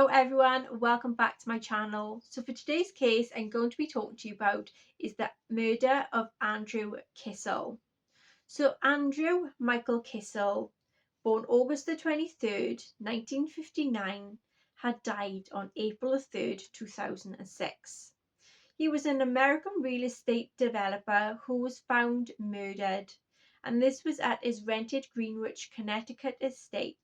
Hello everyone, welcome back to my channel. So for today's case I'm going to be talking to you about is the murder of Andrew Kissell. So Andrew Michael Kissell, born August the 23rd, 1959, had died on April the 3rd, 2006. He was an American real estate developer who was found murdered, and this was at his rented Greenwich, Connecticut estate.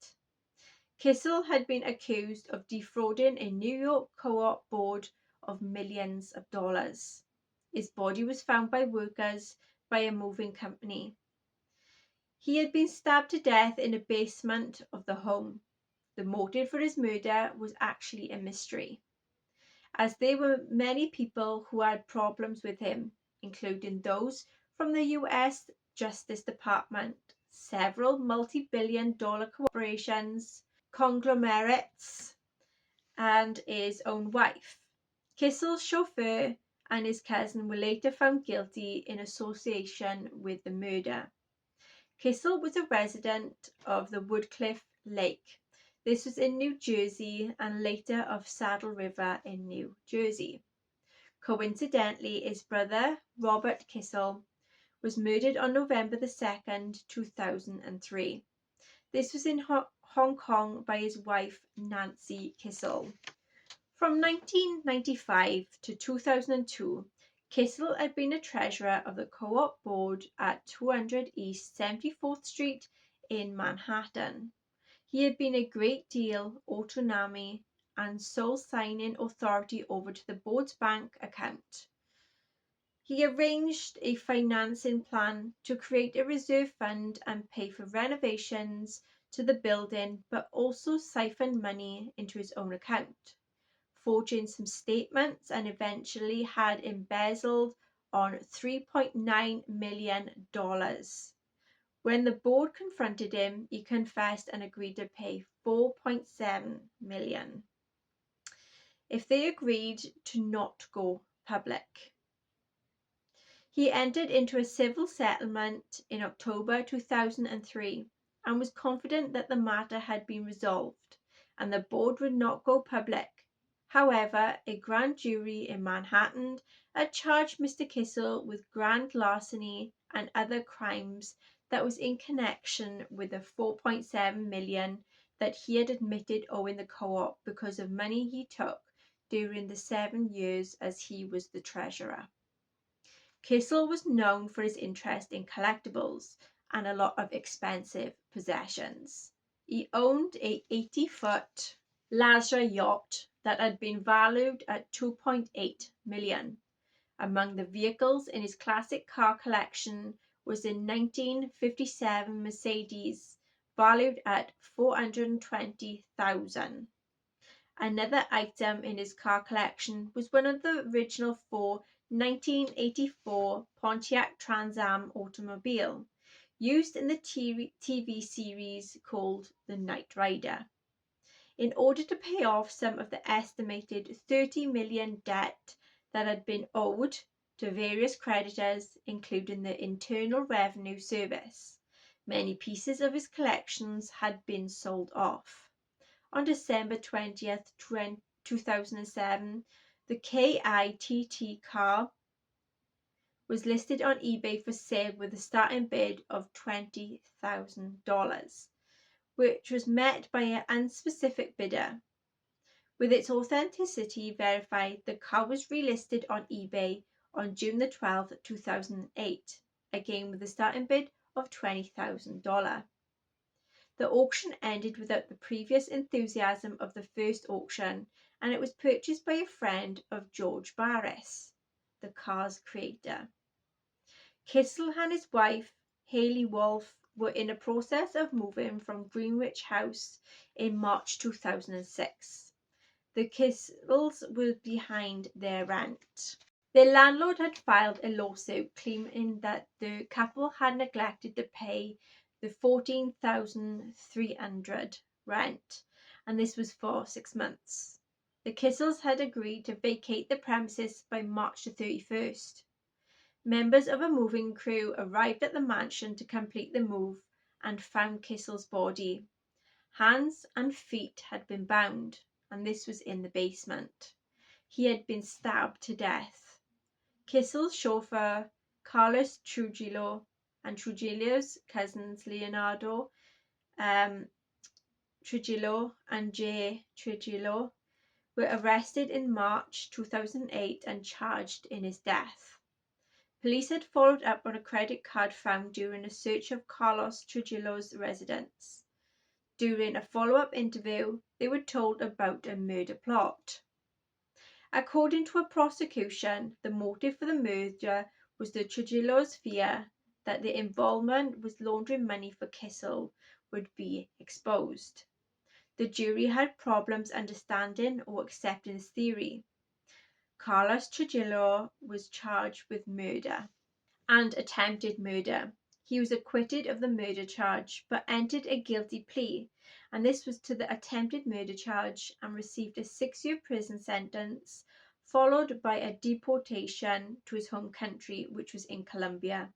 Kissell had been accused of defrauding a New York co-op board of millions of dollars. His body was found by workers by a moving company. He had been stabbed to death in a basement of the home. The motive for his murder was actually a mystery, as there were many people who had problems with him, including those from the US Justice Department, several multi-billion-dollar corporations, conglomerates, and his own wife. Kissell's chauffeur and his cousin were later found guilty in association with the murder. Kissell was a resident of the Woodcliff Lake. This was in New Jersey and later of Saddle River in New Jersey. Coincidentally, his brother, Robert Kissell, was murdered on November the 2nd, 2003. This was in Hong Kong by his wife, Nancy Kissell. From 1995 to 2002, Kissell had been a treasurer of the Co-op Board at 200 East 74th Street in Manhattan. He had been a great deal autonomy and sole signing authority over to the board's bank account. He arranged a financing plan to create a reserve fund and pay for renovations to the building, but also siphoned money into his own account, forging some statements, and eventually had embezzled on $3.9 million. When the board confronted him, he confessed and agreed to pay $4.7 million if they agreed to not go public. He entered into a civil settlement in October 2003 and was confident that the matter had been resolved and the board would not go public. However, a grand jury in Manhattan had charged Mr. Kissell with grand larceny and other crimes that was in connection with the $4.7 million that he had admitted owing the co-op because of money he took during the 7 years as he was the treasurer. Kissell was known for his interest in collectibles and a lot of expensive possessions. He owned a 80-foot Lazar yacht that had been valued at $2.8 million. Among the vehicles in his classic car collection was a 1957 Mercedes valued at $420,000. Another item in his car collection was one of the original 4 1984 Pontiac Trans Am automobile, used in the TV series called The Knight Rider. In order to pay off some of the estimated $30 million debt that had been owed to various creditors, including the Internal Revenue Service, many pieces of his collections had been sold off. On December 20th, 2007, the KITT car was listed on eBay for sale with a starting bid of $20,000, which was met by an unspecific bidder. With its authenticity verified, the car was relisted on eBay on June the 12th, 2008, again with a starting bid of $20,000. The auction ended without the previous enthusiasm of the first auction, and it was purchased by a friend of George Barris, the car's creator. Kissell and his wife, Haley Wolf, were in the process of moving from Greenwich House in March 2006. The Kissells were behind their rent. Their landlord had filed a lawsuit claiming that the couple had neglected to pay the $14,300 rent, and this was for 6 months. The Kissells had agreed to vacate the premises by March the 31st. Members of a moving crew arrived at the mansion to complete the move and found Kissell's body. Hands and feet had been bound. and this was in the basement. He had been stabbed to death. Kissell's chauffeur, Carlos Trujillo, and Trujillo's cousins Leonardo Trujillo and Jay Trujillo were arrested in March 2008 and charged in his death. Police had followed up on a credit card found during a search of Carlos Trujillo's residence. During a follow-up interview, they were told about a murder plot. According to a prosecution, the motive for the murder was the Trujillo's fear that their involvement with laundering money for Kissell would be exposed. The jury had problems understanding or accepting this theory. Carlos Trujillo was charged with murder and attempted murder. He was acquitted of the murder charge but entered a guilty plea, and this was to the attempted murder charge, and received a 6-year prison sentence followed by a deportation to his home country, which was in Colombia.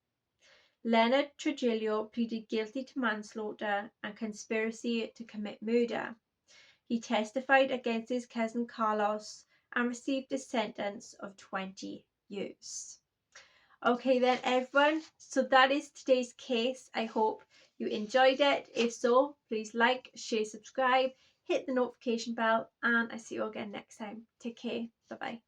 Leonard Trujillo pleaded guilty to manslaughter and conspiracy to commit murder. He testified against his cousin Carlos and received a sentence of 20 years. Okay then everyone, so that is today's case. I hope you enjoyed it. If so, please like, share, subscribe, hit the notification bell, and I see you again next time. Take care. Bye bye.